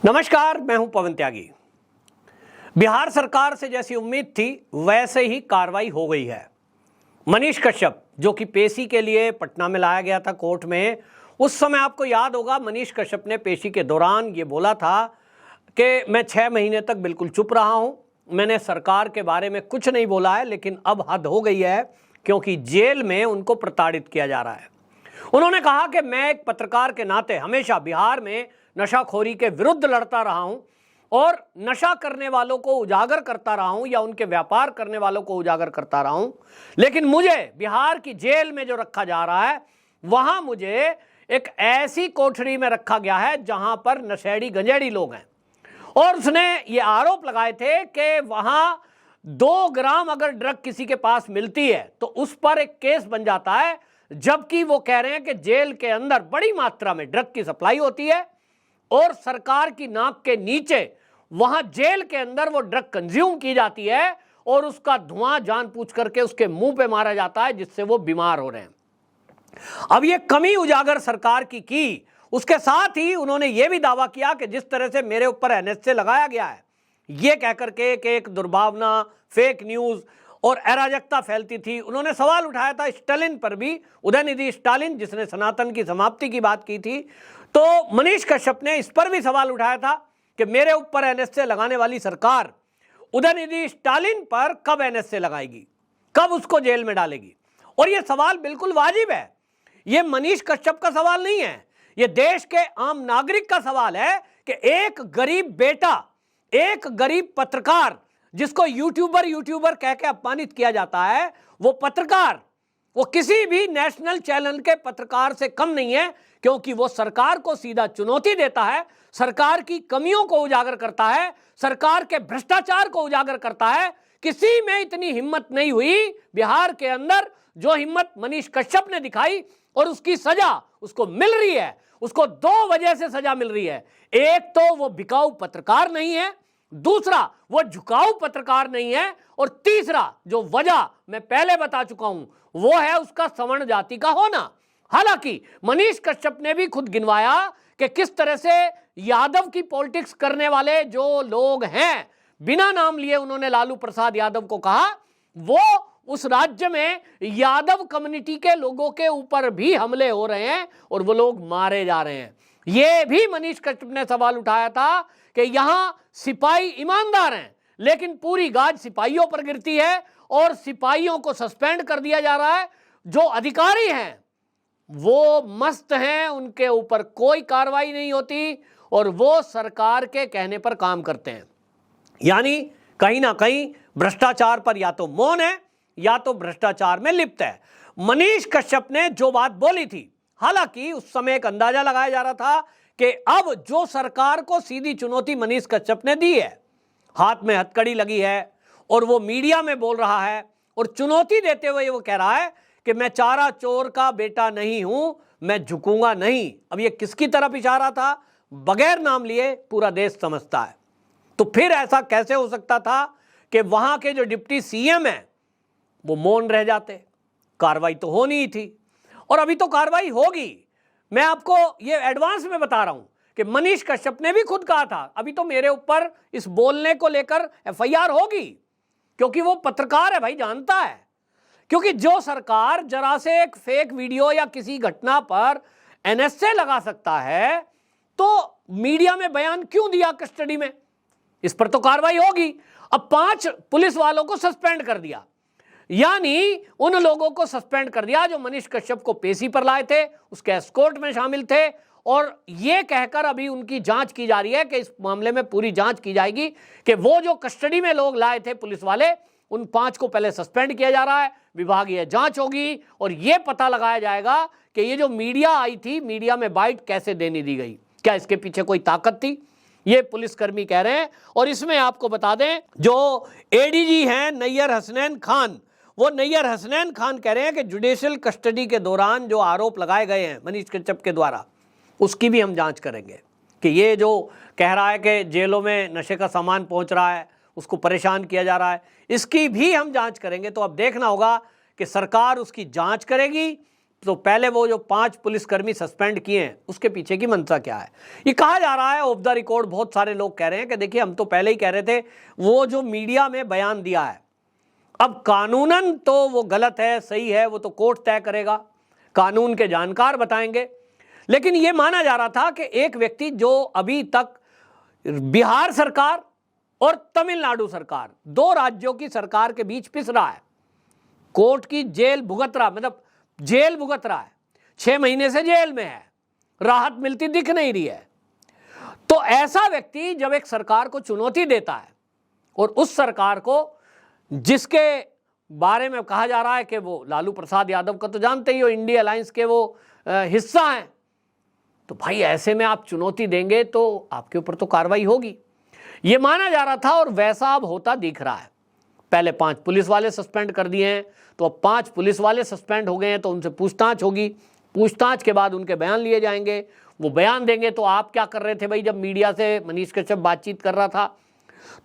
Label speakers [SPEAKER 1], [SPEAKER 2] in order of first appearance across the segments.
[SPEAKER 1] नमस्कार, मैं हूं पवन त्यागी। बिहार सरकार से जैसी उम्मीद थी वैसे ही कार्रवाई हो गई है। मनीष कश्यप जो कि पेशी के लिए पटना में लाया गया था कोर्ट में, उस समय आपको याद होगा मनीष कश्यप ने पेशी के दौरान ये बोला था कि मैं 6 महीने तक बिल्कुल चुप रहा हूं, मैंने सरकार के बारे में कुछ नहीं बोला है, लेकिन अब हद हो गई है क्योंकि जेल में उनको प्रताड़ित किया जा रहा है। उन्होंने कहा कि मैं एक पत्रकार के नाते हमेशा बिहार में नशाखोरी के विरुद्ध लड़ता रहा हूं और नशा करने वालों को उजागर करता रहा हूं या उनके व्यापार करने वालों को उजागर करता रहा हूं, लेकिन मुझे बिहार की जेल में जो रखा जा रहा है वहां मुझे एक ऐसी कोठरी में रखा गया है जहां पर नशेड़ी गंजेड़ी लोग हैं। और उसने ये आरोप लगाए थे कि वहां 2 ग्राम अगर ड्रग किसी के पास मिलती है तो उस पर एक केस बन जाता है, जबकि वो कह रहे हैं कि जेल के अंदर बड़ी मात्रा में ड्रग की सप्लाई होती है और सरकार की नाक के नीचे वहां जेल के अंदर वो ड्रग कंज्यूम की जाती है और उसका धुआं जानबूझ करके उसके मुंह पे मारा जाता है, जिससे वो बीमार हो रहे हैं। अब ये कमी उजागर सरकार की उसके साथ ही उन्होंने ये भी दावा किया कि जिस तरह से मेरे ऊपर एनएसए लगाया गया है, ये कहकर के कि एक दुर्भावना, फेक न्यूज और अराजकता फैलती थी। उन्होंने सवाल उठाया था स्टालिन पर भी, उदयनिधि स्टालिन जिसने सनातन की समाप्ति की बात की थी, तो मनीष कश्यप ने इस पर भी सवाल उठाया था कि मेरे ऊपर एनएसए लगाने वाली सरकार उदयनिधि स्टालिन पर कब एनएसए लगाएगी, कब उसको जेल में डालेगी। और यह सवाल बिल्कुल वाजिब है, यह मनीष कश्यप का सवाल नहीं है, यह देश के आम नागरिक का सवाल है कि एक गरीब बेटा, एक गरीब पत्रकार जिसको यूट्यूबर कह के अपमानित किया जाता है, वो पत्रकार, वो किसी भी नेशनल चैनल के पत्रकार से कम नहीं है, क्योंकि वो सरकार को सीधा चुनौती देता है, सरकार की कमियों को उजागर करता है, सरकार के भ्रष्टाचार को उजागर करता है। किसी में इतनी हिम्मत नहीं हुई बिहार के अंदर जो हिम्मत मनीष कश्यप ने दिखाई, और उसकी सजा उसको मिल रही है। उसको 2 वजह से सजा मिल रही है। एक तो वो बिकाऊ पत्रकार नहीं है, दूसरा वो झुकाऊ पत्रकार नहीं है, और तीसरा जो वजह मैं पहले बता चुका हूं वो है उसका सवर्ण जाति का होना। हालांकि मनीष कश्यप ने भी खुद गिनवाया कि किस तरह से यादव की पॉलिटिक्स करने वाले जो लोग हैं, बिना नाम लिए उन्होंने लालू प्रसाद यादव को कहा, वो उस राज्य में यादव कम्युनिटी के लोगों के ऊपर भी हमले हो रहे हैं और वो लोग मारे जा रहे हैं। ये भी मनीष कश्यप ने सवाल उठाया था कि यहां सिपाही ईमानदार हैं, लेकिन पूरी गाज सिपाहियों पर गिरती है और सिपाहियों को सस्पेंड कर दिया जा रहा है। जो अधिकारी हैं वो मस्त हैं, उनके ऊपर कोई कार्रवाई नहीं होती और वो सरकार के कहने पर काम करते हैं। यानी कहीं ना कहीं भ्रष्टाचार पर या तो मौन है या तो भ्रष्टाचार में लिप्त है। मनीष कश्यप ने जो बात बोली थी, हालांकि उस समय एक अंदाजा लगाया जा रहा था कि अब जो सरकार को सीधी चुनौती मनीष कश्यप ने दी है, हाथ में हथकड़ी लगी है और वो मीडिया में बोल रहा है और चुनौती देते हुए वो कह रहा है कि मैं चारा चोर का बेटा नहीं हूं, मैं झुकूंगा नहीं। अब ये किसकी तरफ इशारा था, बगैर नाम लिए पूरा देश समझता है। तो फिर ऐसा कैसे हो सकता था कि वहां के जो डिप्टी सीएम हैं वो मौन रह जाते, कार्रवाई तो होनी ही थी और अभी तो कार्रवाई होगी। मैं आपको ये एडवांस में बता रहा हूं कि मनीष कश्यप ने भी खुद कहा था अभी तो मेरे ऊपर इस बोलने को लेकर एफआईआर होगी, क्योंकि वो पत्रकार है भाई, जानता है। क्योंकि जो सरकार जरा से एक फेक वीडियो या किसी घटना पर एनएसए लगा सकता है, तो मीडिया में बयान क्यों दिया कस्टडी में, इस पर तो कार्रवाई होगी। अब 5 पुलिस वालों को सस्पेंड कर दिया, यानी उन लोगों को सस्पेंड कर दिया जो मनीष कश्यप को पेशी पर लाए थे, उसके एस्कॉर्ट में शामिल थे, और यह कहकर अभी उनकी जांच की जा रही है कि इस मामले में पूरी जांच की जाएगी कि वो जो कस्टडी में लोग लाए थे पुलिस वाले, उन 5 को पहले सस्पेंड किया जा रहा है। विभागीय जांच होगी और यह पता लगाया जाएगा कि ये जो मीडिया आई थी, मीडिया में बाइट कैसे देने दी गई, क्या इसके पीछे कोई ताकत थी, ये पुलिसकर्मी कह रहे हैं। और इसमें आपको बता दें जो एडीजी हैं नैयर हसनैन खान, वो नैयर हसनैन खान कह रहे हैं कि जुडिशियल कस्टडी के दौरान जो आरोप लगाए गए हैं मनीष कश्यप के द्वारा, उसकी भी हम जांच करेंगे कि ये जो कह रहा है कि जेलों में नशे का सामान पहुंच रहा है, उसको परेशान किया जा रहा है, इसकी भी हम जांच करेंगे। तो अब देखना होगा कि सरकार उसकी जांच करेगी तो पहले वो जो 5 पुलिसकर्मी सस्पेंड किए हैं उसके पीछे की मंशा क्या है? ये कहा जा रहा है ऑफ द रिकॉर्ड, बहुत सारे लोग कह रहे हैं कि देखिए हम तो पहले ही कह रहे थे, वो जो मीडिया में बयान दिया है, अब कानूनन तो वो गलत है सही है वो तो कोर्ट तय करेगा, कानून के जानकार बताएंगे, लेकिन ये माना जा रहा था कि एक व्यक्ति जो अभी तक बिहार सरकार और तमिलनाडु सरकार, 2 राज्यों की सरकार के बीच पिस रहा है, कोर्ट की जेल भुगत रहा, मतलब जेल भुगत रहा है, 6 महीने से जेल में है, राहत मिलती दिख नहीं रही है। तो ऐसा व्यक्ति जब एक सरकार को चुनौती देता है और उस सरकार को, जिसके बारे में कहा जा रहा है कि वो लालू प्रसाद यादव का तो जानते ही हो, इंडिया अलायंस के वो हिस्सा हैं, तो भाई ऐसे में आप चुनौती देंगे तो आपके ऊपर तो कार्रवाई होगी, ये माना जा रहा था और वैसा अब होता दिख रहा है। पहले 5 पुलिस वाले सस्पेंड कर दिए हैं, तो अब 5 पुलिस वाले सस्पेंड हो गए हैं, तो उनसे पूछताछ होगी, पूछताछ के बाद उनके बयान लिए जाएंगे, वो बयान देंगे। तो आप क्या कर रहे थे भाई, जब मीडिया से मनीष कश्यप बातचीत कर रहा था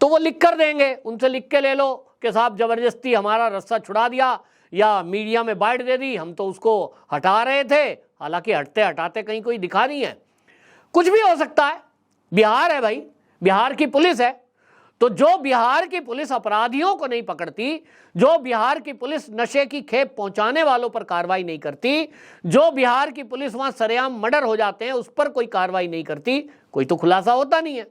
[SPEAKER 1] तो वो लिख कर देंगे, उनसे लिख के ले लो कि साहब जबरदस्ती हमारा रास्ता छुड़ा दिया या मीडिया में बाइट दे दी, हम तो उसको हटा रहे थे, हालांकि हटते हटाते कहीं कोई दिखा नहीं है। कुछ भी हो सकता है, बिहार है भाई, बिहार की पुलिस है, तो जो बिहार की पुलिस अपराधियों को नहीं पकड़ती, जो बिहार की पुलिस नशे की खेप पहुंचाने वालों पर कार्रवाई नहीं करती, जो बिहार की पुलिस वहां सरेआम मर्डर हो जाते हैं उस पर कोई कार्रवाई नहीं करती, कोई तो खुलासा होता नहीं है,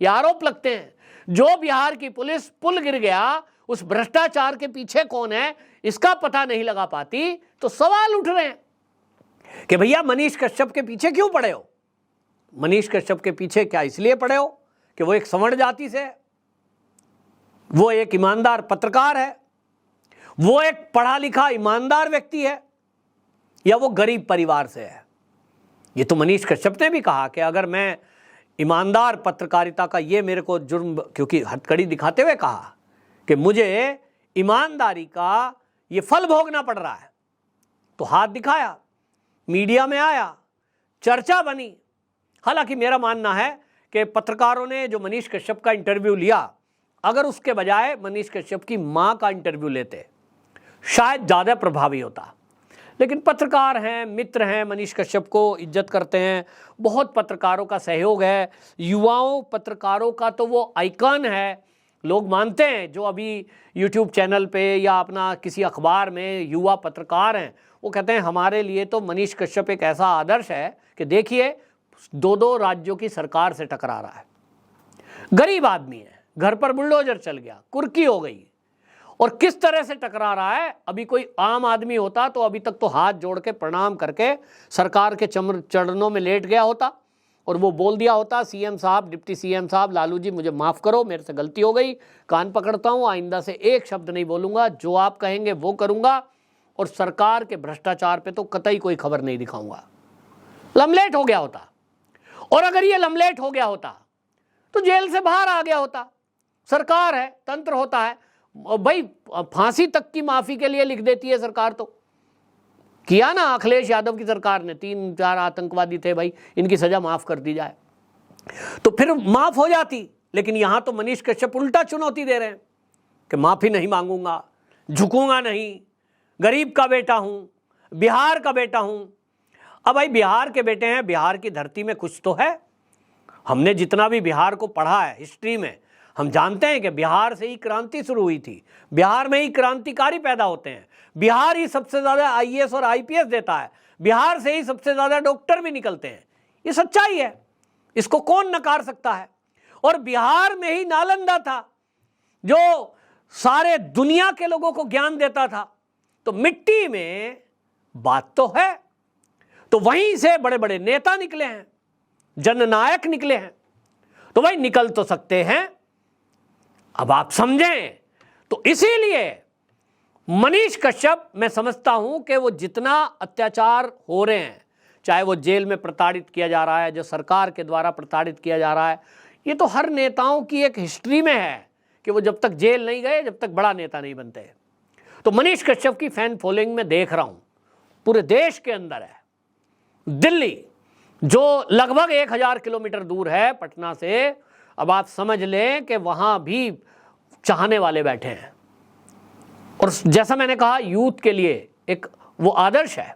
[SPEAKER 1] ये आरोप लगते हैं। जो बिहार की पुलिस पुल गिर गया, उस भ्रष्टाचार के पीछे कौन है इसका पता नहीं लगा पाती, तो सवाल उठ रहे हैं कि भैया मनीष कश्यप के पीछे क्यों पड़े हो? मनीष कश्यप के पीछे क्या इसलिए पड़े हो कि वो एक सवर्ण जाति से है, वो एक ईमानदार पत्रकार है, वो एक पढ़ा लिखा ईमानदार व्यक्ति है, या वो गरीब परिवार से है? ये तो मनीष कश्यप ने भी कहा कि अगर मैं ईमानदार पत्रकारिता का ये मेरे को जुर्म, क्योंकि हथकड़ी दिखाते हुए कहा कि मुझे ईमानदारी का ये फल भोगना पड़ रहा है, तो हाथ दिखाया, मीडिया में आया, चर्चा बनी। हालांकि मेरा मानना है कि पत्रकारों ने जो मनीष कश्यप का इंटरव्यू लिया, अगर उसके बजाय मनीष कश्यप की मां का इंटरव्यू लेते शायद ज़्यादा प्रभावी होता। लेकिन पत्रकार हैं, मित्र हैं, मनीष कश्यप को इज्जत करते हैं, बहुत पत्रकारों का सहयोग है, युवाओं पत्रकारों का तो वो आइकन है, लोग मानते हैं। जो अभी यूट्यूब चैनल पे या अपना किसी अखबार में युवा पत्रकार हैं, वो कहते हैं हमारे लिए तो मनीष कश्यप एक ऐसा आदर्श है कि देखिए 2 राज्यों की सरकार से टकरा रहा है, गरीब आदमी है, घर पर बुलडोजर चल गया, कुर्की हो गई, और किस तरह से टकरा रहा है। अभी कोई आम आदमी होता तो अभी तक तो हाथ जोड़ के प्रणाम करके सरकार के चरणों में लेट गया होता और वो बोल दिया होता, सीएम साहब, डिप्टी सीएम साहब, लालू जी मुझे माफ़ करो, मेरे से गलती हो गई, कान पकड़ता हूँ, आइंदा से एक शब्द नहीं बोलूँगा, जो आप कहेंगे वो करूँगा, और सरकार के भ्रष्टाचार पे तो कतई कोई खबर नहीं दिखाऊंगा। लमलेट हो गया होता, और अगर ये लमलेट हो गया होता तो जेल से बाहर आ गया होता। सरकार है, तंत्र होता है भाई, फांसी तक की माफी के लिए लिख देती है सरकार। तो किया ना अखिलेश यादव की सरकार ने, 3-4 आतंकवादी थे भाई, इनकी सजा माफ कर दी जाए, तो फिर माफ हो जाती। लेकिन यहां तो मनीष कश्यप उल्टा चुनौती दे रहे हैं कि माफी नहीं मांगूंगा, झुकूंगा नहीं, गरीब का बेटा हूं, बिहार का बेटा हूं। अब भाई बिहार के बेटे हैं, बिहार की धरती में कुछ तो है। हमने जितना भी बिहार को पढ़ा है हिस्ट्री में, हम जानते हैं कि बिहार से ही क्रांति शुरू हुई थी, बिहार में ही क्रांतिकारी पैदा होते हैं, बिहार ही सबसे ज़्यादा आईएएस और आईपीएस देता है, बिहार से ही सबसे ज़्यादा डॉक्टर भी निकलते हैं। ये सच्चाई है, इसको कौन नकार सकता है। और बिहार में ही नालंदा था जो सारे दुनिया के लोगों को ज्ञान देता था। तो मिट्टी में बात तो है, तो वहीं से बड़े बड़े नेता निकले हैं, जननायक निकले हैं, तो भाई निकल तो सकते हैं। अब आप समझें, तो इसीलिए मनीष कश्यप, मैं समझता हूं कि वो जितना अत्याचार हो रहे हैं, चाहे वो जेल में प्रताड़ित किया जा रहा है, जो सरकार के द्वारा प्रताड़ित किया जा रहा है, ये तो हर नेताओं की एक हिस्ट्री में है कि वो जब तक जेल नहीं गए, जब तक बड़ा नेता नहीं बनते। तो मनीष कश्यप की फैन फॉलोइंग में देख रहा हूं, पूरे देश के अंदर है। दिल्ली जो लगभग 1000 किलोमीटर दूर है पटना से, अब आप समझ लें कि वहां भी चाहने वाले बैठे हैं। और जैसा मैंने कहा, यूथ के लिए एक वो आदर्श है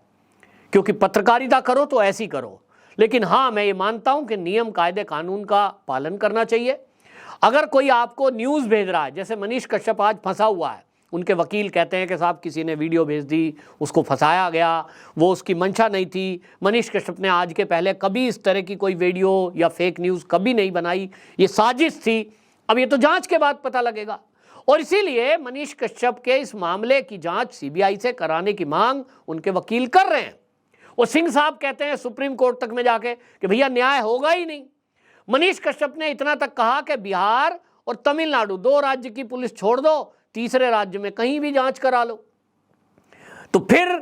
[SPEAKER 1] क्योंकि पत्रकारिता करो तो ऐसी करो। लेकिन हाँ, मैं ये मानता हूं कि नियम कायदे कानून का पालन करना चाहिए। अगर कोई आपको न्यूज़ भेज रहा है, जैसे मनीष कश्यप आज फंसा हुआ है, उनके वकील कहते हैं कि साहब किसी ने वीडियो भेज दी, उसको फंसाया गया, वो उसकी मंशा नहीं थी। मनीष कश्यप ने आज के पहले कभी इस तरह की कोई वीडियो या फेक न्यूज़ कभी नहीं बनाई, ये साजिश थी। अब ये तो जांच के बाद पता लगेगा, और इसीलिए मनीष कश्यप के इस मामले की जांच सीबीआई से कराने की मांग उनके वकील कर रहे हैं। और सिंह साहब कहते हैं सुप्रीम कोर्ट तक में जाके कि भैया न्याय होगा ही नहीं। मनीष कश्यप ने इतना तक कहा कि बिहार और तमिलनाडु 2 राज्य की पुलिस छोड़ दो, तीसरे राज्य में कहीं भी जांच करा लो। तो फिर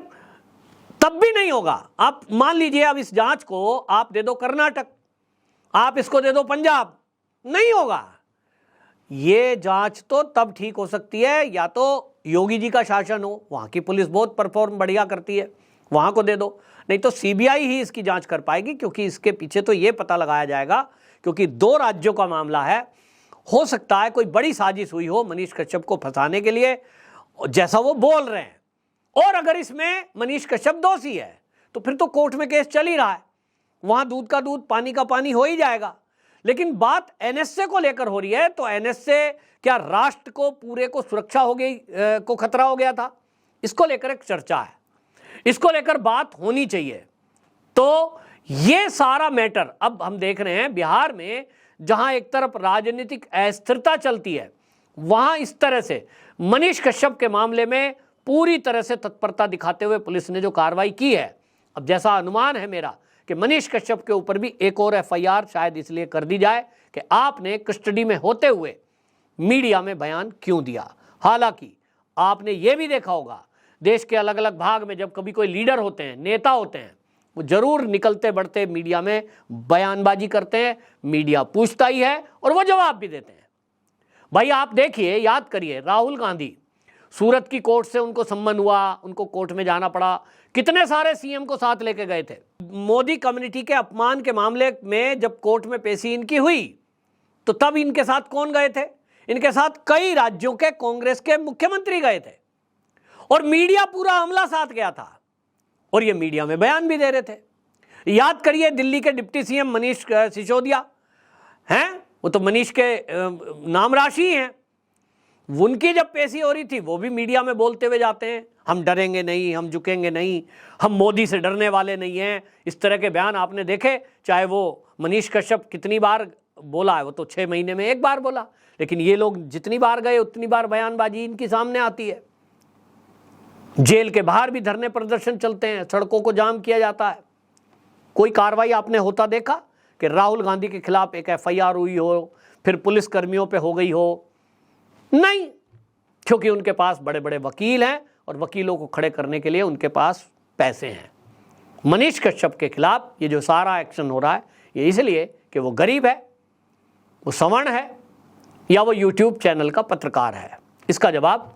[SPEAKER 1] तब भी नहीं होगा। आप मान लीजिए अब इस जांच को आप दे दो कर्नाटक, आप इसको दे दो पंजाब, नहीं होगा। ये जांच तो तब ठीक हो सकती है या तो योगी जी का शासन हो, वहां की पुलिस बहुत परफॉर्म बढ़िया करती है, वहां को दे दो, नहीं तो सीबीआई ही इसकी जांच कर पाएगी। क्योंकि इसके पीछे तो ये पता लगाया जाएगा, क्योंकि 2 राज्यों का मामला है, हो सकता है कोई बड़ी साजिश हुई हो मनीष कश्यप को फंसाने के लिए, जैसा वो बोल रहे हैं। और अगर इसमें मनीष कश्यप दोषी है तो फिर तो कोर्ट में केस चल ही रहा है, वहां दूध का दूध पानी का पानी हो ही जाएगा। लेकिन बात एनएसए को लेकर हो रही है, तो एनएसए क्या राष्ट्र को पूरे को सुरक्षा हो गई, को खतरा हो गया था, इसको लेकर एक चर्चा है, इसको लेकर बात होनी चाहिए। तो ये सारा मैटर अब हम देख रहे हैं बिहार में, जहां एक तरफ राजनीतिक अस्थिरता चलती है, वहां इस तरह से मनीष कश्यप के मामले में पूरी तरह से तत्परता दिखाते हुए पुलिस ने जो कार्रवाई की है, अब जैसा अनुमान है मेरा कि मनीष कश्यप के ऊपर भी एक और एफआईआर शायद इसलिए कर दी जाए कि आपने कस्टडी में होते हुए मीडिया में बयान क्यों दिया। हालांकि आपने ये भी देखा होगा, देश के अलग अलग भाग में जब कभी कोई लीडर होते हैं, नेता होते हैं, वो जरूर निकलते बढ़ते मीडिया में बयानबाजी करते हैं, मीडिया पूछता ही है और वो जवाब भी देते हैं। भाई आप देखिए, याद करिए, राहुल गांधी सूरत की कोर्ट से उनको सम्मन हुआ, उनको कोर्ट में जाना पड़ा, कितने सारे सीएम को साथ लेके गए थे। मोदी कम्युनिटी के अपमान के मामले में जब कोर्ट में पेशी इनकी हुई, तो तब इनके साथ कौन गए थे? इनके साथ कई राज्यों के कांग्रेस के मुख्यमंत्री गए थे, और मीडिया पूरा हमला साथ गया था, और ये मीडिया में बयान भी दे रहे थे। याद करिए, दिल्ली के डिप्टी सीएम मनीष सिसोदिया हैं, वो तो मनीष के नाम राशि हैं, उनकी जब पेशी हो रही थी वो भी मीडिया में बोलते हुए जाते हैं, हम डरेंगे नहीं, हम झुकेंगे नहीं, हम मोदी से डरने वाले नहीं हैं। इस तरह के बयान आपने देखे, चाहे वो मनीष कश्यप कितनी बार बोला है, वो तो 6 महीने में एक बार बोला, लेकिन ये लोग जितनी बार गए उतनी बार बयानबाजी इनकी सामने आती है। जेल के बाहर भी धरने प्रदर्शन चलते हैं, सड़कों को जाम किया जाता है। कोई कार्रवाई आपने होता देखा कि राहुल गांधी के खिलाफ एक एफआईआर हुई हो, फिर पुलिस कर्मियों पे हो गई हो? नहीं, क्योंकि उनके पास बड़े बड़े वकील हैं और वकीलों को खड़े करने के लिए उनके पास पैसे हैं। मनीष कश्यप के खिलाफ ये जो सारा एक्शन हो रहा है, ये इसलिए कि वो गरीब है, वो सवर्ण है, या वो यूट्यूब चैनल का पत्रकार है। इसका जवाब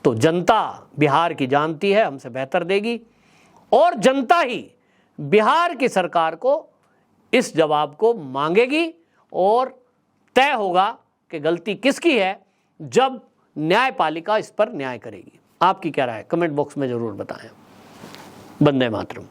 [SPEAKER 1] तो जनता बिहार की जानती है, हमसे बेहतर देगी, और जनता ही बिहार की सरकार को इस जवाब को मांगेगी, और तय होगा कि गलती किसकी है जब न्यायपालिका इस पर न्याय करेगी। आपकी क्या राय है? कमेंट बॉक्स में जरूर बताएं। वंदे मातरम।